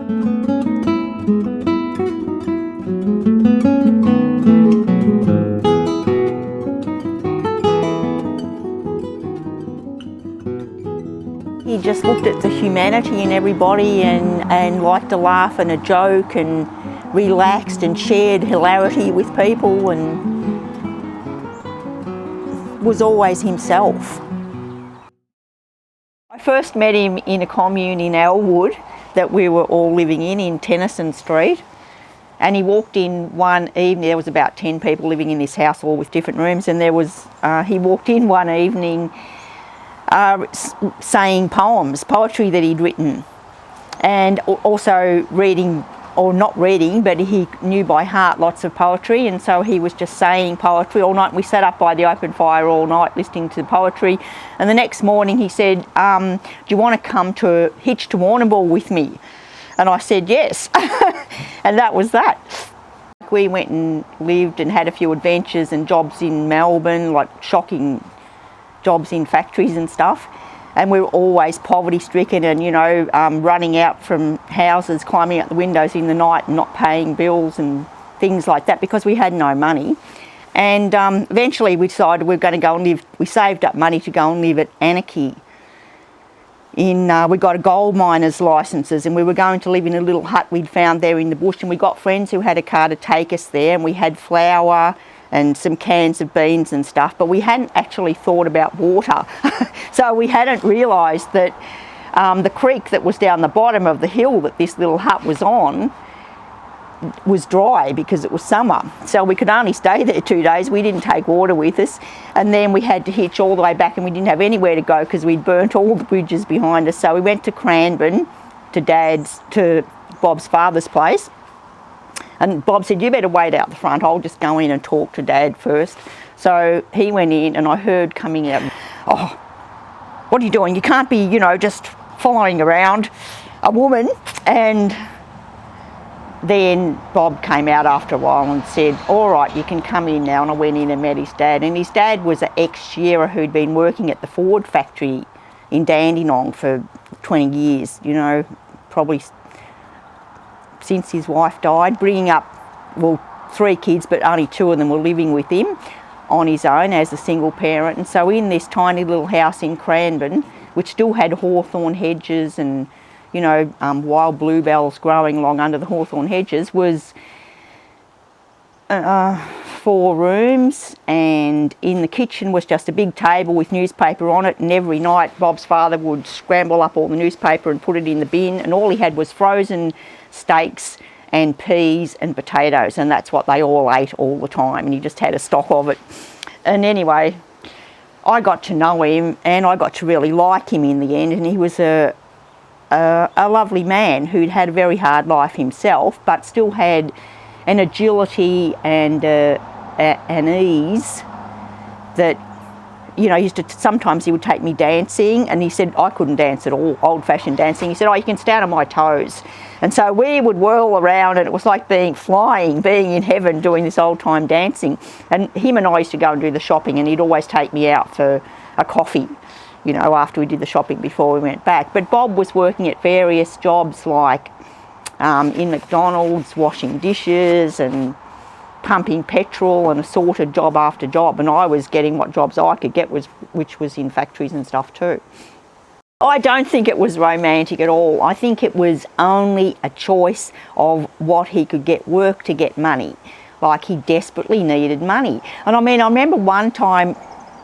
He just looked at the humanity in everybody and liked to laugh and a joke and relaxed and shared hilarity with people and was always himself. I first met him in a commune in Elwood that we were all living in Tennyson Street, and he walked in one evening. There was about 10 people living in this house, all with different rooms, and he walked in one evening saying poetry that he'd written, and also reading, or not reading, but he knew by heart lots of poetry, and so he was just saying poetry all night. We sat up by the open fire all night listening to the poetry, and the next morning he said, do you want to come to Hitch to Warrnambool with me? And I said yes. And that was that. We went and lived and had a few adventures and jobs in Melbourne, like shocking jobs in factories and stuff. And we were always poverty stricken and, you know, running out from houses, climbing out the windows in the night and not paying bills and things like that because we had no money. And eventually we decided we were going to go and live, we saved up money to go and live at Anarchy. We got a gold miner's licences and we were going to live in a little hut we'd found there in the bush, and we got friends who had a car to take us there, and we had flour and some cans of beans and stuff, but we hadn't actually thought about water. So we hadn't realised that the creek that was down the bottom of the hill that this little hut was on was dry because it was summer. So we could only stay there 2 days. We didn't take water with us, and then we had to hitch all the way back, and we didn't have anywhere to go because we'd burnt all the bridges behind us. So we went to Cranbourne to Bob's father's place. And Bob said, you better wait out the front, I'll just go in and talk to Dad first. So he went in, and I heard coming out, oh, what are you doing? You can't be, you know, just following around a woman. And then Bob came out after a while and said, all right, you can come in now. And I went in and met his dad. And his dad was an ex-shearer who'd been working at the Ford factory in Dandenong for 20 years, you know, probably since his wife died, bringing up, well, 3 kids, but only 2 of them were living with him on his own as a single parent. And so in this tiny little house in Cranbourne, which still had hawthorn hedges and, you know, wild bluebells growing along under the hawthorn hedges, was 4 rooms, and in the kitchen was just a big table with newspaper on it, and every night Bob's father would scramble up all the newspaper and put it in the bin, and all he had was frozen steaks and peas and potatoes, and that's what they all ate all the time, and he just had a stock of it. And anyway, I got to know him and I got to really like him in the end, and he was a lovely man who'd had a very hard life himself, but still had an agility and an ease that, you know, sometimes he would take me dancing, and he said I couldn't dance at all, old-fashioned dancing. He said, oh, you can stand on my toes. And so we would whirl around, and it was like being in heaven doing this old-time dancing. And him and I used to go and do the shopping, and he'd always take me out for a coffee, you know, after we did the shopping before we went back. But Bob was working at various jobs, like in McDonald's, washing dishes and pumping petrol, and assorted job after job, and I was getting what jobs I could get, which was in factories and stuff too. I don't think it was romantic at all. I think it was only a choice of what he could get, work to get money. Like, he desperately needed money. And I mean, I remember one time,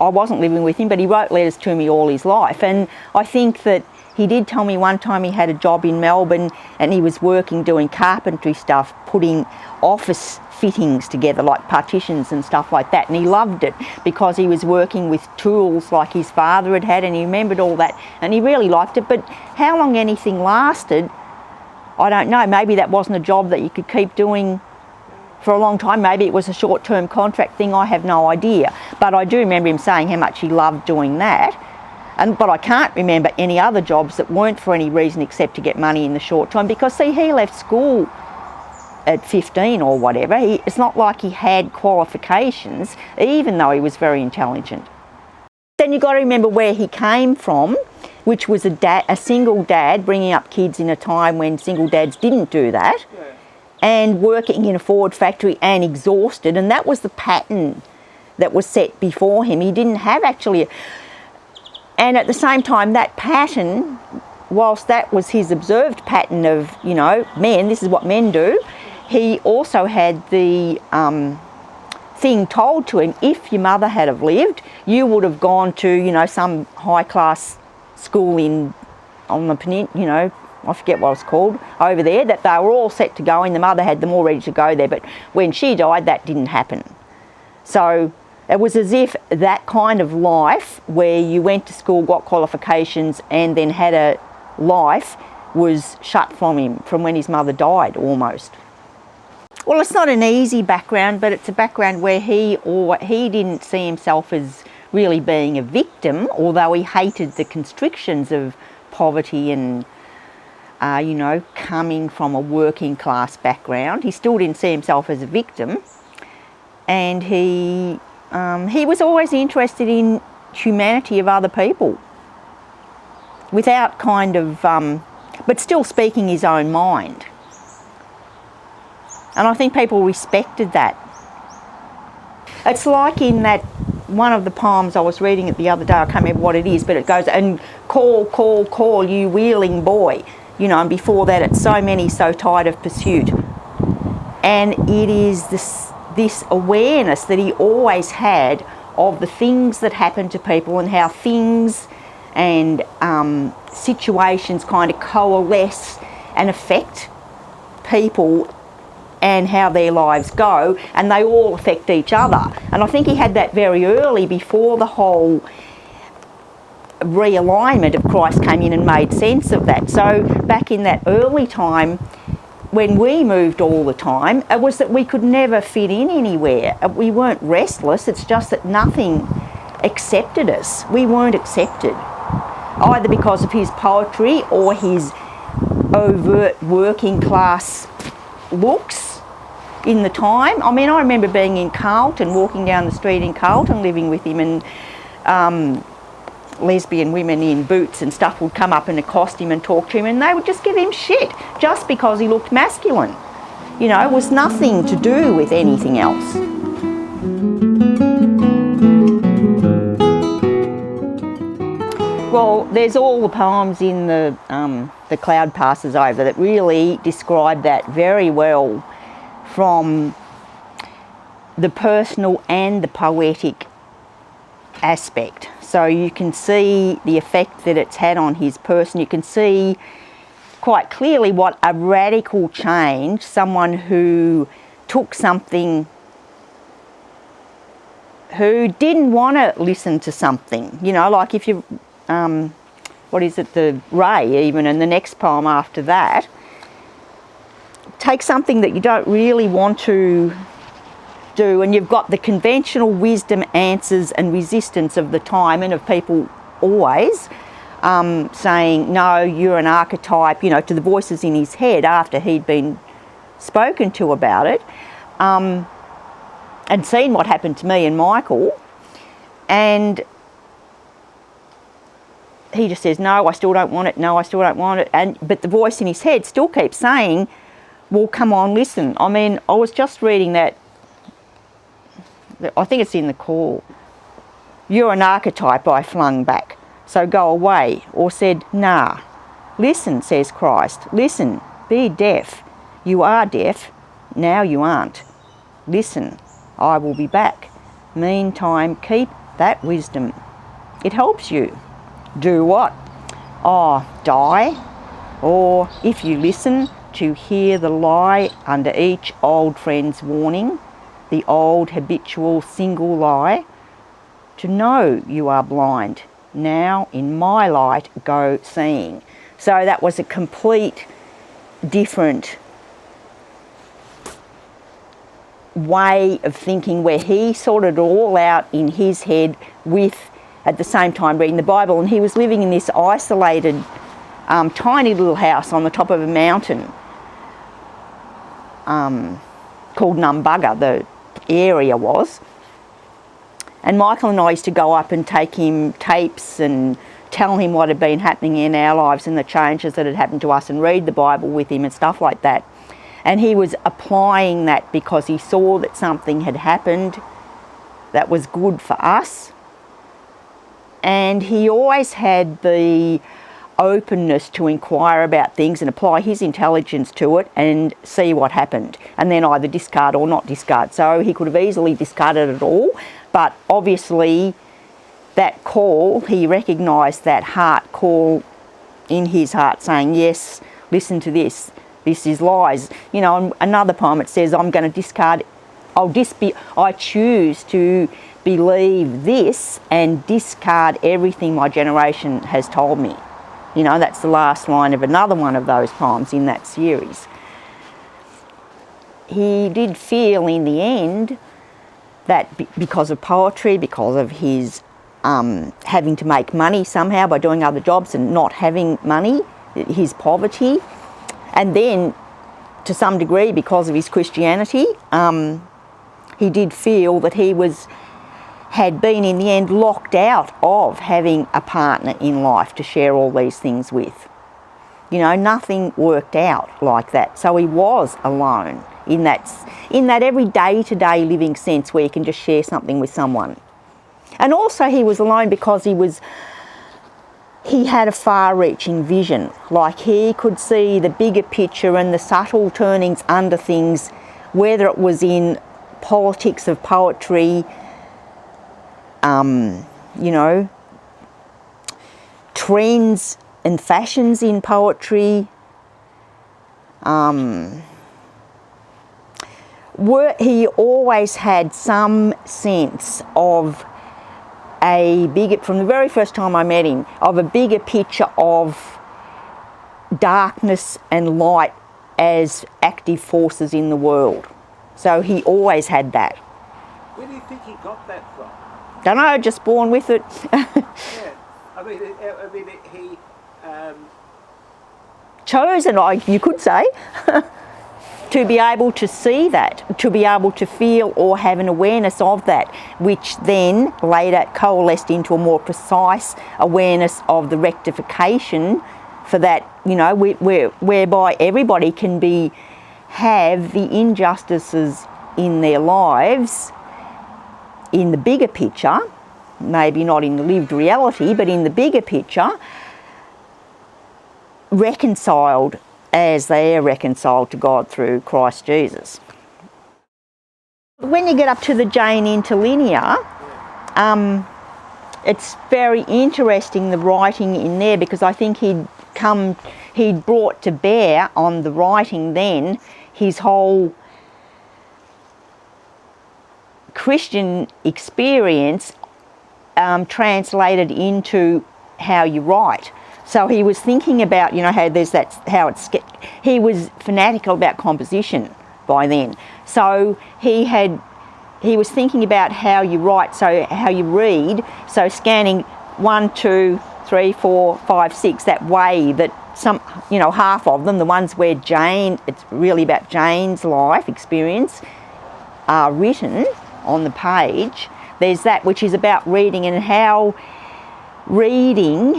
I wasn't living with him, but he wrote letters to me all his life, and I think that he did tell me one time he had a job in Melbourne and he was working doing carpentry stuff, putting office fittings together, like partitions and stuff like that, and he loved it because he was working with tools like his father had, and he remembered all that, and he really liked it. But how long anything lasted, I don't know. Maybe that wasn't a job that you could keep doing for a long time. Maybe it was a short-term contract thing, I have no idea. But I do remember him saying how much he loved doing that. But I can't remember any other jobs that weren't for any reason except to get money in the short term, because see, he left school at 15 or whatever. It's not like he had qualifications, even though he was very intelligent. Then you've got to remember where he came from, which was a single dad bringing up kids in a time when single dads didn't do that, and working in a Ford factory and exhausted, and that was the pattern that was set before him. He didn't have actually, and at the same time, that pattern, whilst that was his observed pattern of, you know, men, this is what men do, he also had the thing told to him, if your mother had have lived, you would have gone to, you know, some high class school on the peninsula, you know, I forget what it's called, over there, that they were all set to go in. The mother had them all ready to go there, but when she died, that didn't happen. So it was as if that kind of life where you went to school, got qualifications, and then had a life was shut from him from when his mother died, almost. Well, it's not an easy background, but it's a background where he didn't see himself as really being a victim, although he hated the constrictions of poverty and you know, coming from a working class background. He still didn't see himself as a victim, and he was always interested in humanity of other people, without kind of, but still speaking his own mind. And I think people respected that. It's like in that one of the poems I was reading it the other day, I can't remember what it is, but it goes, and call, call, call, you wheeling boy. You know, and before that, it's so many, so tired of pursuit. And it is this awareness that he always had of the things that happen to people and how things and situations kind of coalesce and affect people and how their lives go, and they all affect each other. And I think he had that very early, before the whole realignment of Christ came in and made sense of that. So back in that early time, when we moved all the time, it was that we could never fit in anywhere. We weren't restless, it's just that nothing accepted us. We weren't accepted, either because of his poetry or his overt working class looks in the time. I mean, I remember being in Carlton, walking down the street in Carlton, living with him, and lesbian women in boots and stuff would come up and accost him and talk to him, and they would just give him shit just because he looked masculine. You know, it was nothing to do with anything else. Well, there's all the poems in the Cloud Passes Over that really describe that very well, from the personal and the poetic aspect. So you can see the effect that it's had on his person. You can see quite clearly what a radical change, someone who took something, who didn't want to listen to something, you know, like if you, what is it, the Ray even, and the next poem after that, take something that you don't really want to do, and you've got the conventional wisdom, answers and resistance of the time and of people always saying, no, you're an archetype, you know, to the voices in his head after he'd been spoken to about it, and seen what happened to me and Michael, and he just says, no, I still don't want it, no, I still don't want it, but the voice in his head still keeps saying, well, come on, listen. I mean, I was just reading that, I think it's in the call. You're an archetype, I flung back, so go away, or said, nah. Listen, says Christ, listen, be deaf. You are deaf, now you aren't. Listen, I will be back. Meantime, keep that wisdom. It helps you. Do what? Oh, die? Or if you listen, to hear the lie under each old friend's warning, the old habitual single lie, to know you are blind, now in my light go seeing. So that was a complete different way of thinking, where he sorted it all out in his head with, at the same time, reading the Bible. And he was living in this isolated, tiny little house on the top of a mountain called Numbugger, the area was. And Michael and I used to go up and take him tapes and tell him what had been happening in our lives and the changes that had happened to us and read the Bible with him and stuff like that. And he was applying that because he saw that something had happened that was good for us. And he always had the openness to inquire about things and apply his intelligence to it and see what happened, and then either discard or not discard. So he could have easily discarded it all, but obviously that call, he recognised that heart call in his heart saying, yes, listen to this is lies. You know, another poem it says, I'm going to discard, I choose to believe this and discard everything my generation has told me. You know, that's the last line of another one of those poems in that series. He did feel in the end that because of poetry, because of his having to make money somehow by doing other jobs and not having money, his poverty, and then to some degree because of his Christianity, he did feel that he had been in the end locked out of having a partner in life to share all these things with. You know, nothing worked out like that. So he was alone in that every day-to-day living sense where you can just share something with someone. And also he was alone because he had a far-reaching vision. Like he could see the bigger picture and the subtle turnings under things, whether it was in politics of poetry, you know, trends and fashions in poetry. He always had some sense of from the very first time I met him, of a bigger picture of darkness and light as active forces in the world. So he always had that. Where do you think he got that from? Don't know, just born with it. Yeah, I mean, he chosen, you could say, to be able to see that, to be able to feel or have an awareness of that, which then later coalesced into a more precise awareness of the rectification for that, you know, whereby everybody can have the injustices in their lives in the bigger picture, maybe not in the lived reality, but in the bigger picture, reconciled as they are reconciled to God through Christ Jesus. When you get up to the Jane interlinear, it's very interesting, the writing in there, because I think he'd brought to bear on the writing then his whole Christian experience translated into how you write. So he was thinking about, you know, he was fanatical about composition by then. So he was thinking about how you write, so how you read, so scanning 1, 2, 3, 4, 5, 6, that way that some, you know, half of them, the ones where it's really about Jane's life experience, are written on the page. There's that which is about reading, and how reading,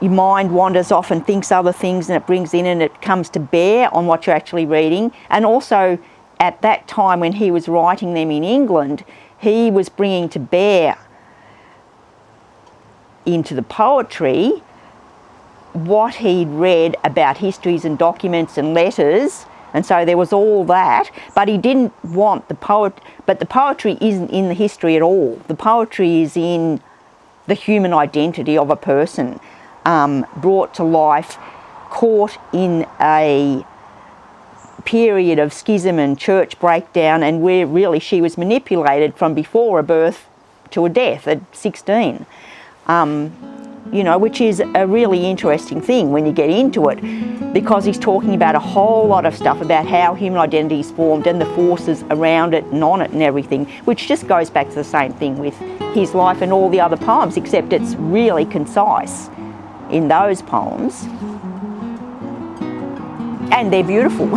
your mind wanders off and thinks other things, and it brings in and it comes to bear on what you're actually reading. And also at that time when he was writing them in England, he was bringing to bear into the poetry what he'd read about histories and documents and letters. And so there was all that, but he didn't want the poetry isn't in the history at all. The poetry is in the human identity of a person, brought to life, caught in a period of schism and church breakdown, and where really she was manipulated from before a birth to a death at 16. You know, which is a really interesting thing when you get into it, because he's talking about a whole lot of stuff about how human identity is formed and the forces around it and on it and everything, which just goes back to the same thing with his life and all the other poems, except it's really concise in those poems. And they're beautiful.